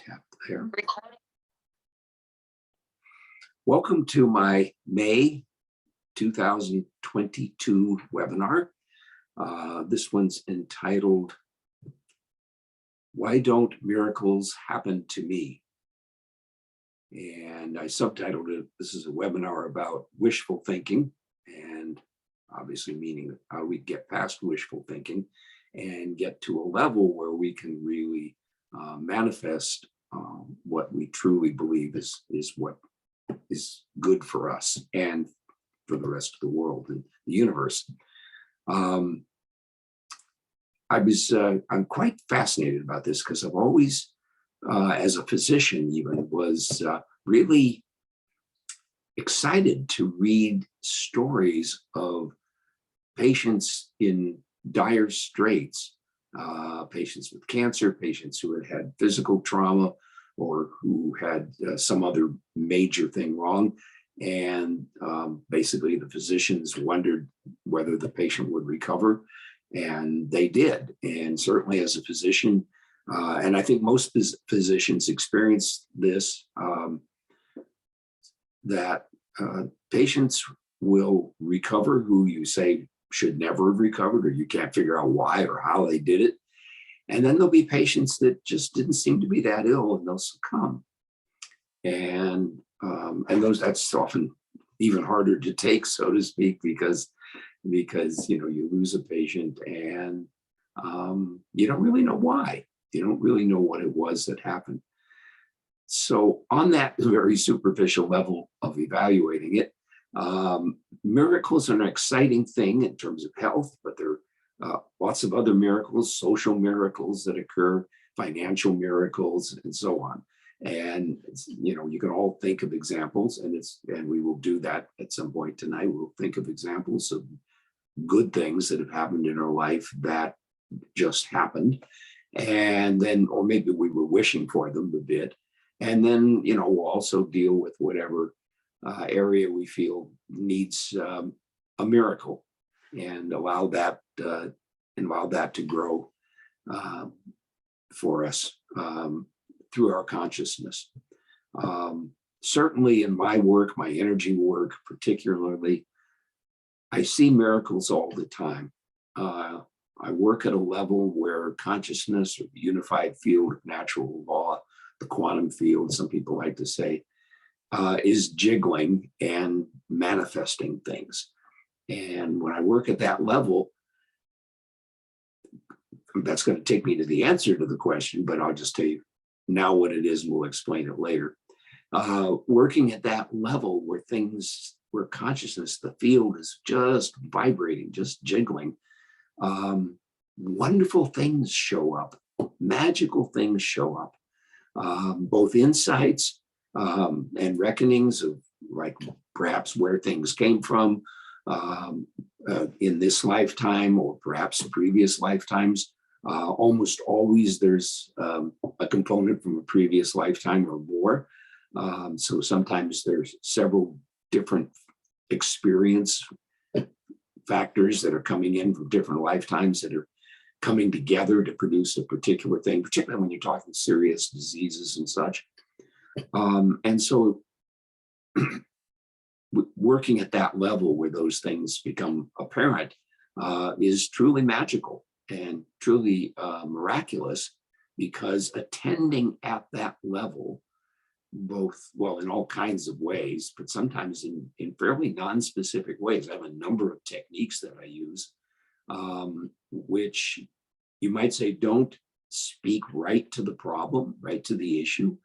Tap there. Welcome to my May 2022 webinar. This one's entitled, Why Don't Miracles Happen to Me? And I subtitled it, this is a webinar about wishful thinking, and obviously meaning how we get past wishful thinking and get to a level where we can really manifest what we truly believe is what is good for us and for the rest of the world and the universe. I'm quite fascinated about this because I've always, as a physician even, was really excited to read stories of patients in dire straits, patients with cancer, patients who had physical trauma, or who had some other major thing wrong. And basically the physicians wondered whether the patient would recover, and they did. And certainly as a physician, and I think most physicians experience this, that patients will recover who you say should never have recovered, or you can't figure out why or how they did it. And then there'll be patients that just didn't seem to be that ill, and they'll succumb. And that's often even harder to take, so to speak, because you lose a patient and you don't really know why. You don't really know what it was that happened. So on that very superficial level of evaluating it, miracles are an exciting thing in terms of health, but there are lots of other miracles, social miracles that occur, financial miracles, and so on. And you can all think of examples, and we will do that at some point tonight. We'll think of examples of good things that have happened in our life that just happened, and then, or maybe we were wishing for them a bit. And then, we'll also deal with whatever area we feel needs a miracle, and allow that to grow for us through our consciousness. Certainly in my work, my energy work particularly, I see miracles all the time. I work at a level where consciousness, or the unified field of natural law, the quantum field, some people like to say, is jiggling and manifesting things. And when I work at that level, that's going to take me to the answer to the question, but I'll just tell you now what it is, and we'll explain it later. Working at that level where consciousness, the field is just vibrating, just jiggling, wonderful things show up, magical things show up, both insights and reckonings of, like, perhaps where things came from in this lifetime, or perhaps previous lifetimes. Almost always there's a component from a previous lifetime or more. So sometimes there's several different experience factors that are coming in from different lifetimes that are coming together to produce a particular thing, particularly when you're talking serious diseases and such. And so working at that level where those things become apparent is truly magical and truly miraculous, because attending at that level, both, well, in all kinds of ways, but sometimes in fairly non-specific ways. I have a number of techniques that I use, which you might say don't speak right to the problem, right to the issue.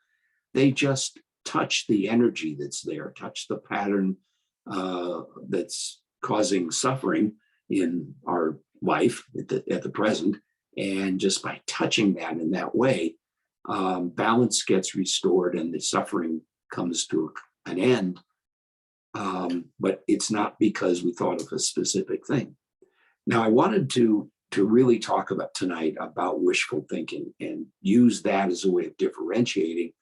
They just touch the energy that's there, touch the pattern that's causing suffering in our life at the present. And just by touching that in that way, balance gets restored and the suffering comes to an end. But it's not because we thought of a specific thing. Now, I wanted to really talk about tonight about wishful thinking and use that as a way of differentiating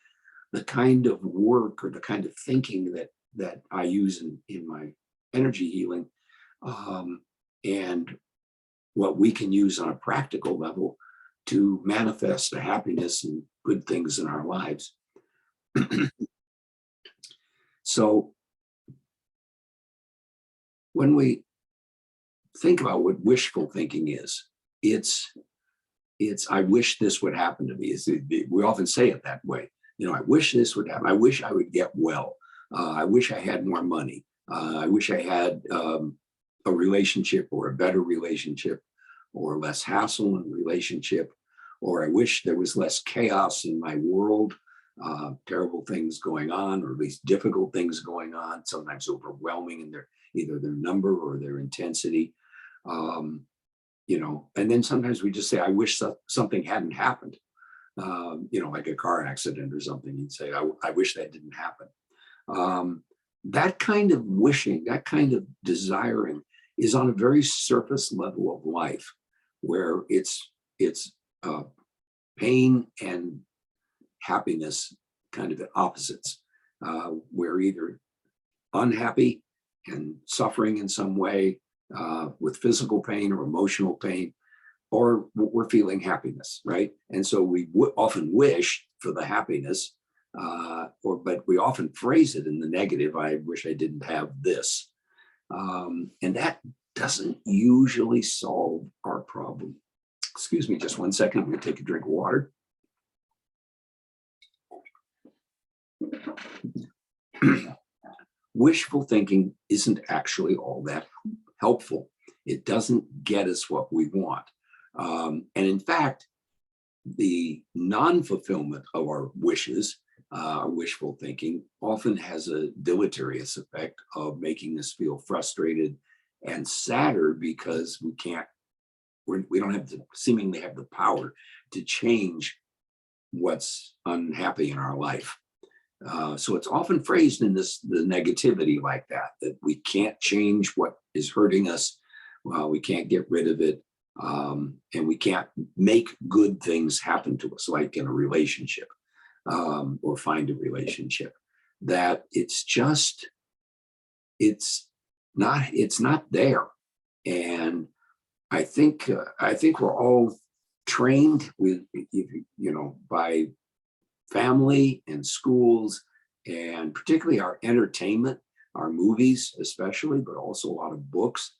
the kind of work or the kind of thinking that I use in my energy healing, and what we can use on a practical level to manifest a happiness good things in our lives. So when we think about what wishful thinking is, it's I wish this would happen to me. We often say it that way. I wish this would happen. I wish I would get well. I wish I had more money. I wish I had a relationship, or a better relationship, or less hassle in a relationship, or I wish there was less chaos in my world, terrible things going on, or at least difficult things going on, sometimes overwhelming in either their number or their intensity. And then sometimes we just say, I wish something hadn't happened, like a car accident or something. You'd say, I wish that didn't happen. That kind of wishing, that kind of desiring is on a very surface level of life, where it's pain and happiness kind of the opposites. We're either unhappy and suffering in some way, with physical pain or emotional pain, or we're feeling happiness, right? And so we often wish for the happiness, but we often phrase it in the negative. I wish I didn't have this. And that doesn't usually solve our problem. Excuse me, just 1 second. I'm going to take a drink of water. Wishful thinking isn't actually all that helpful. It doesn't get us what we want. And in fact, the non-fulfillment of our wishes, wishful thinking, often has a deleterious effect of making us feel frustrated and sadder, because we don't seemingly have the power to change what's unhappy in our life. So it's often phrased in the negativity like that we can't change what is hurting us. We can't get rid of it. And we can't make good things happen to us, like in a relationship, or find a relationship. That it's not there. And I think we're all trained by family and schools, and particularly our entertainment, our movies especially, but also a lot of books.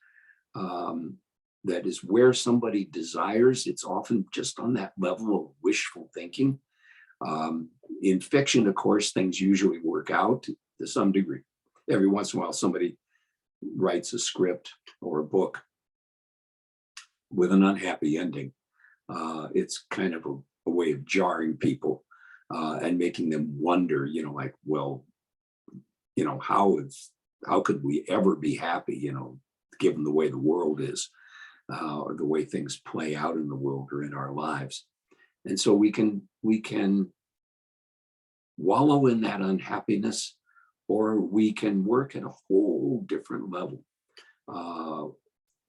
That is where somebody desires. It's often just on that level of wishful thinking. In fiction, of course, things usually work out to some degree. Every once in a while, somebody writes a script or a book with an unhappy ending. It's kind of a way of jarring people, and making them wonder, how could we ever be happy, given the way the world is, or the way things play out in the world or in our lives. And so we can wallow in that unhappiness, or we can work at a whole different level.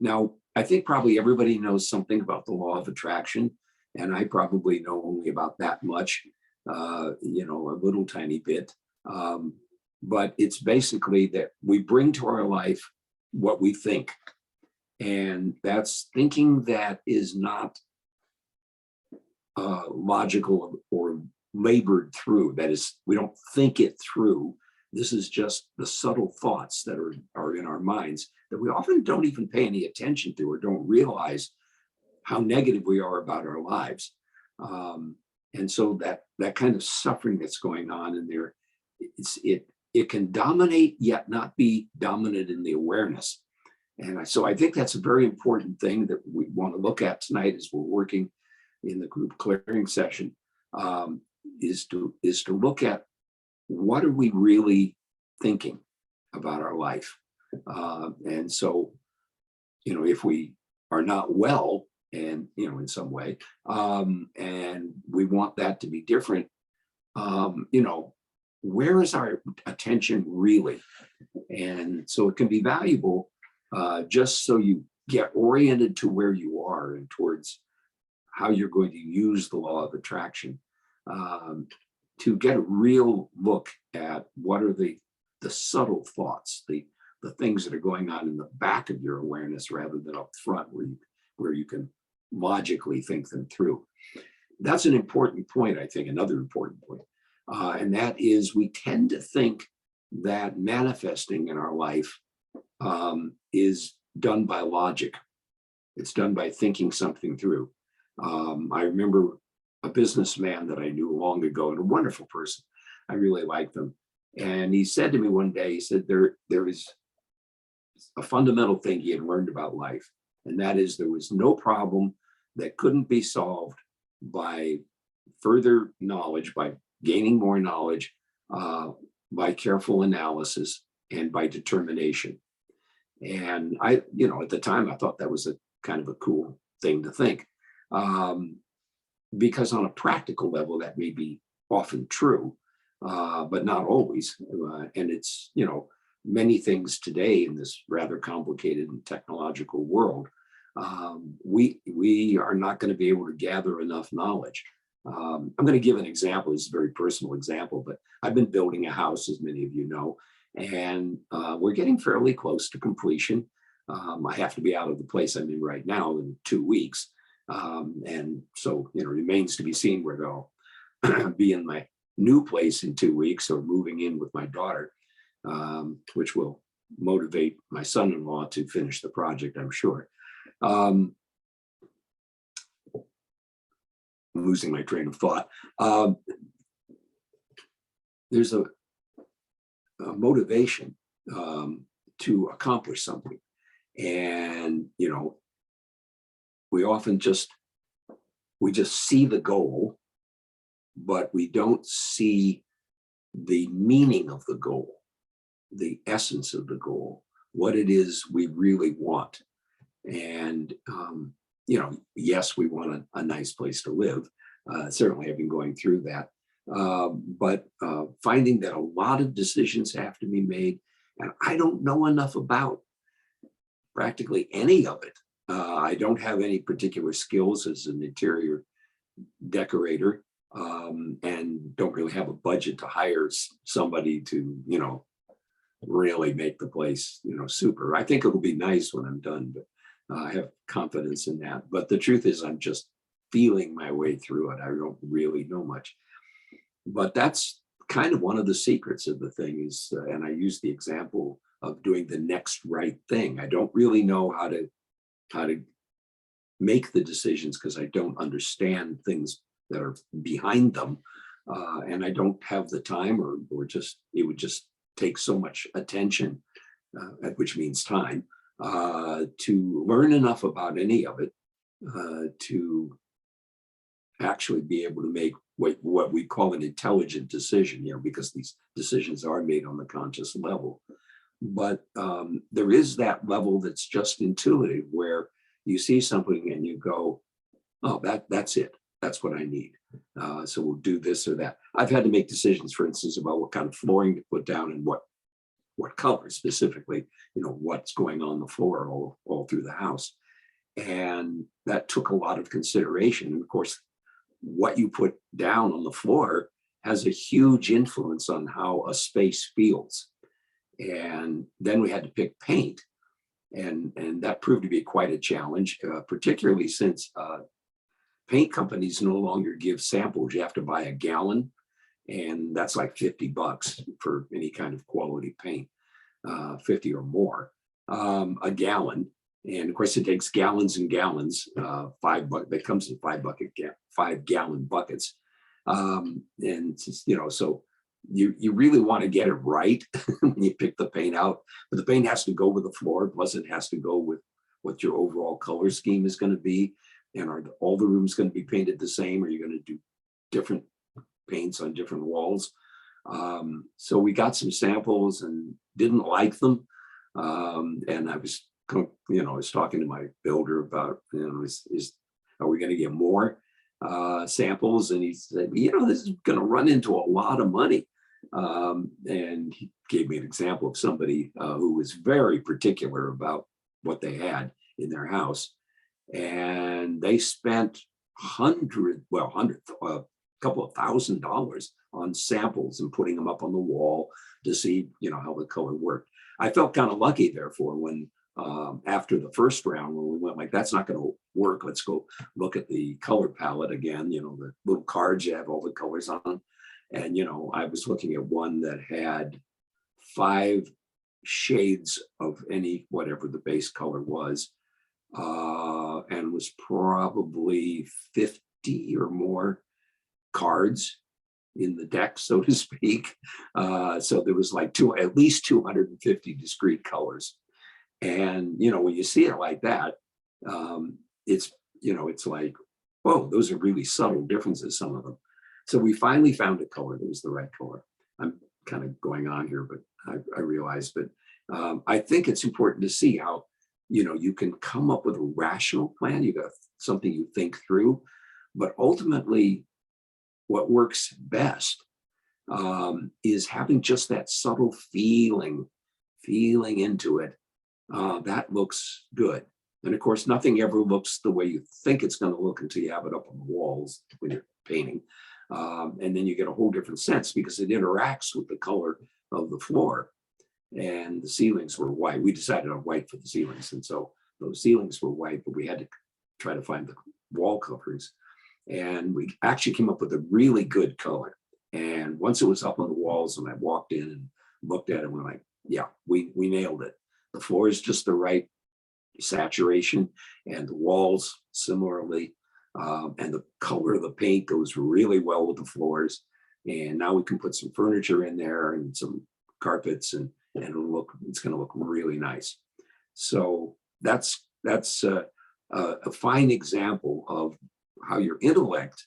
Now, I think probably everybody knows something about the law of attraction, and I probably know only about that much, a little tiny bit. But it's basically that we bring to our life what we think. And that's thinking that is not logical or labored through. That is, we don't think it through. This is just the subtle thoughts that are in our minds that we often don't even pay any attention to, or don't realize how negative we are about our lives. And so that kind of suffering that's going on in there, it can dominate yet not be dominant in the awareness. And so I think that's a very important thing that we want to look at tonight as we're working in the group clearing session, is to look at what are we really thinking about our life. And so, if we are not well, and in some way, and we want that to be different, where is our attention really? And so it can be valuable, just so you get oriented to where you are and towards how you're going to use the law of attraction, to get a real look at what are the subtle thoughts, the things that are going on in the back of your awareness rather than up front, where you can logically think them through. that's an important point, I think, another important point. And that is we tend to think that manifesting in our life is done by logic. It's done by thinking something through. I remember a businessman that I knew long ago, and a wonderful person. I really liked them. And he said to me one day, he said, there is a fundamental thing he had learned about life. And that is there was no problem that couldn't be solved by further knowledge, by gaining more knowledge, by careful analysis, and by determination. And I, at the time, I thought that was a kind of a cool thing to think. Because on a practical level, that may be often true, but not always. And it's, many things today in this rather complicated and technological world, we are not going to be able to gather enough knowledge. I'm going to give an example. It's a very personal example, but I've been building a house, as many of you know, and we're getting fairly close to completion. I have to be out of the place I'm in right now in 2 weeks. And so, remains to be seen where they'll be in my new place in 2 weeks, or moving in with my daughter, which will motivate my son-in-law to finish the project, I'm sure. I'm losing my train of thought. There's a motivation to accomplish something. And, we often just see the goal, but we don't see the meaning of the goal, the essence of the goal, what it is we really want. And, yes, we want a nice place to live. Certainly I've been going through that. But finding that a lot of decisions have to be made, and I don't know enough about practically any of it. I don't have any particular skills as an interior decorator, and don't really have a budget to hire somebody to, really make the place, super. I think it'll be nice when I'm done, but I have confidence in that. But the truth is, I'm just feeling my way through it. I don't really know much. But that's kind of one of the secrets of the thing is, and I use the example of doing the next right thing. I don't really know how to make the decisions because I don't understand things that are behind them. And I don't have the time or just, it would just take so much attention, which means time, to learn enough about any of it to actually be able to make what we call an intelligent decision, because these decisions are made on the conscious level. But there is that level that's just intuitive, where you see something and you go, oh, that's it. That's what I need. So we'll do this or that. I've had to make decisions, for instance, about what kind of flooring to put down and what color specifically, what's going on the floor all through the house. And that took a lot of consideration. And of course, what you put down on the floor has a huge influence on how a space feels. And then we had to pick paint. And that proved to be quite a challenge, particularly since paint companies no longer give samples. You have to buy a gallon, and that's like $50 for any kind of quality paint, 50 or more, a gallon. And of course, it takes gallons and gallons, $5. That comes in 5-gallon buckets. And so you really want to get it right when you pick the paint out. But the paint has to go with the floor. Plus, it has to go with what your overall color scheme is going to be. And are all the rooms going to be painted the same? Or are you going to do different paints on different walls? So we got some samples and didn't like them. And I was, I was talking to my builder about, are we going to get more samples? And he said, this is going to run into a lot of money. And he gave me an example of somebody who was very particular about what they had in their house. And they spent a couple of $1,000s on samples and putting them up on the wall to see, how the color worked. I felt kind of lucky, therefore, when after the first round, when we went like, that's not going to work. Let's go look at the color palette again, the little cards you have all the colors on. And, I was looking at one that had 5 shades of any, whatever the base color was, and was probably 50 or more cards in the deck, so to speak. So there was like at least 250 discrete colors. And, when you see it like that, it's like, whoa, those are really subtle differences, some of them. So we finally found a color that was the right color. I'm kind of going on here, but I realize, but I think it's important to see how, you can come up with a rational plan. You got something you think through, but ultimately what works best is having just that subtle feeling into it. That looks good. And of course, nothing ever looks the way you think it's going to look until you have it up on the walls when you're painting. And then you get a whole different sense because it interacts with the color of the floor. And the ceilings were white. We decided on white for the ceilings. And so those ceilings were white, but we had to try to find the wall coverings. And we actually came up with a really good color. And once it was up on the walls and I walked in and looked at it, we're like, yeah, we nailed it. The floor is just the right saturation, and the walls similarly. And the color of the paint goes really well with the floors. And now we can put some furniture in there and some carpets, and it's going to look really nice. So that's a fine example of how your intellect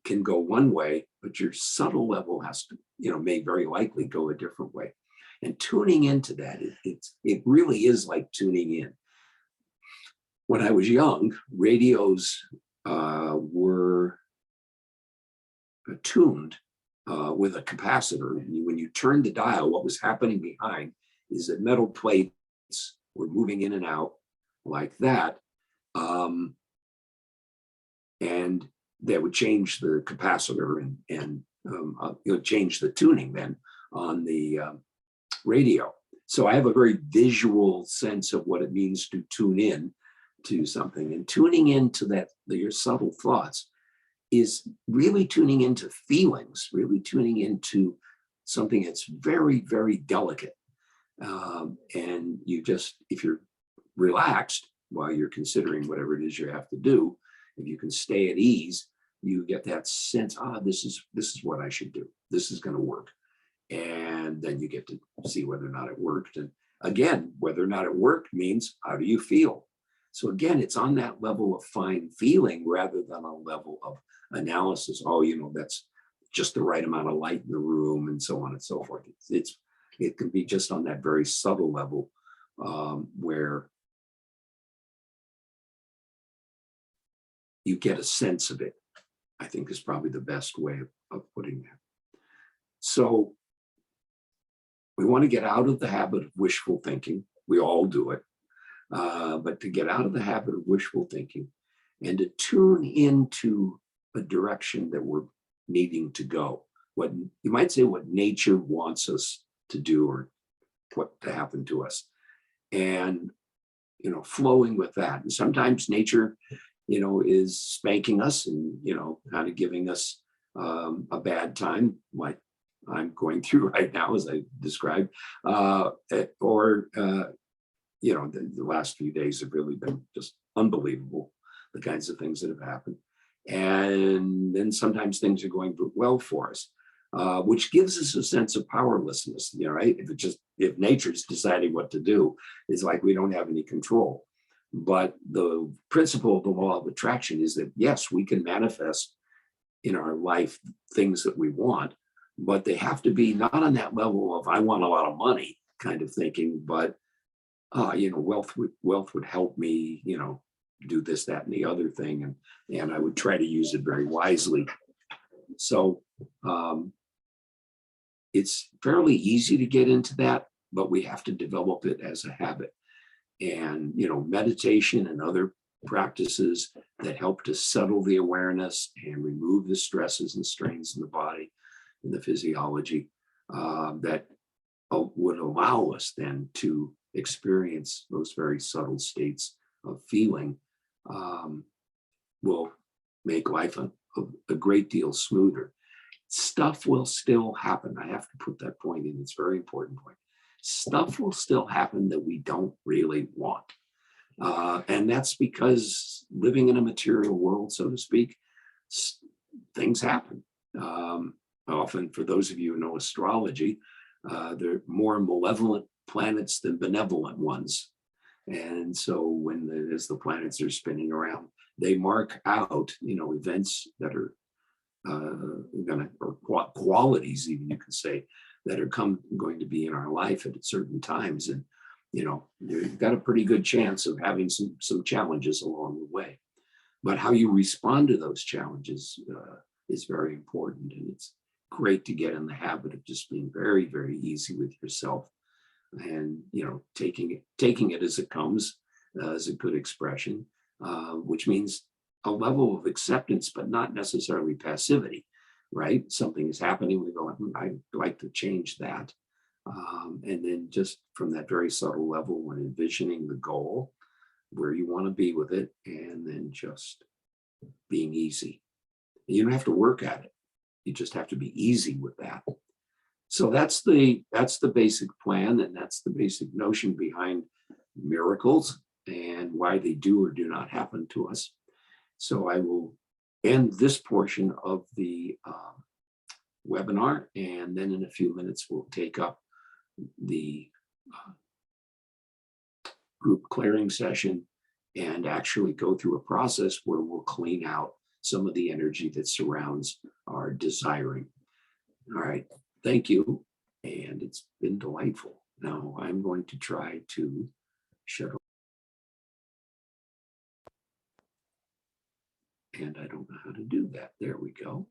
can go one way, but your subtle level has to, may very likely go a different way. And tuning into that, it really is like tuning in. When I was young, radios were tuned with a capacitor. And when you turned the dial, what was happening behind is that metal plates were moving in and out like that. And that would change the capacitor and change the tuning then on the radio. So I have a very visual sense of what it means to tune in to something, and tuning into your subtle thoughts is really tuning into feelings, really tuning into something that's very, very delicate. And if you're relaxed while you're considering whatever it is you have to do, if you can stay at ease, you get that sense, this is what I should do. This is going to work. And then you get to see whether or not it worked. And again, whether or not it worked means, how do you feel? So again, it's on that level of fine feeling rather than a level of analysis. That's just the right amount of light in the room and so on and so forth. It can be just on that very subtle level where you get a sense of it, I think is probably the best way of putting that. So we want to get out of the habit of wishful thinking. We all do it. But to get out of the habit of wishful thinking and to tune into a direction that we're needing to go, what you might say, what nature wants us to do or what to happen to us, and flowing with that. And sometimes nature is spanking us and kind of giving us a bad time, like I'm going through right now, as I described, the last few days have really been just unbelievable, the kinds of things that have happened. And then sometimes things are going well for us, which gives us a sense of powerlessness, right? If nature's deciding what to do, it's like we don't have any control. But the principle of the law of attraction is that, yes, we can manifest in our life things that we want, but they have to be not on that level of, I want a lot of money kind of thinking, but wealth would help me, do this, that, and the other thing. And I would try to use it very wisely. So it's fairly easy to get into that, but we have to develop it as a habit. And, meditation and other practices that help to settle the awareness and remove the stresses and strains in the body and the physiology that would allow us then to experience those very subtle states of feeling, um, will make life a great deal smoother. Stuff will still happen. I have to put that point in. It's a very important point. Stuff will still happen that we don't really want. And that's because living in a material world, so to speak, things happen. Often, for those of you who know astrology, there are more malevolent planets than benevolent ones. And so as the planets are spinning around, they mark out, events that are or qualities, even you could say, that are going to be in our life at certain times. And, you've got a pretty good chance of having some challenges along the way. But how you respond to those challenges is very important. And it's great to get in the habit of just being very, very easy with yourself, and taking it as it comes, is a good expression, which means a level of acceptance, but not necessarily passivity. Right? Something is happening. We go, I'd like to change that. And then just from that very subtle level, when envisioning the goal, where you want to be with it, and then just being easy. You don't have to work at it. You just have to be easy with that. So that's the basic plan, and that's the basic notion behind miracles and why they do or do not happen to us. So I will end this portion of the webinar, and then in a few minutes we'll take up the group clearing session and actually go through a process where we'll clean out some of the energy that surrounds our desiring. All right, thank you, and it's been delightful. Now I'm going to try to shut off, and I don't know how to do that. There we go.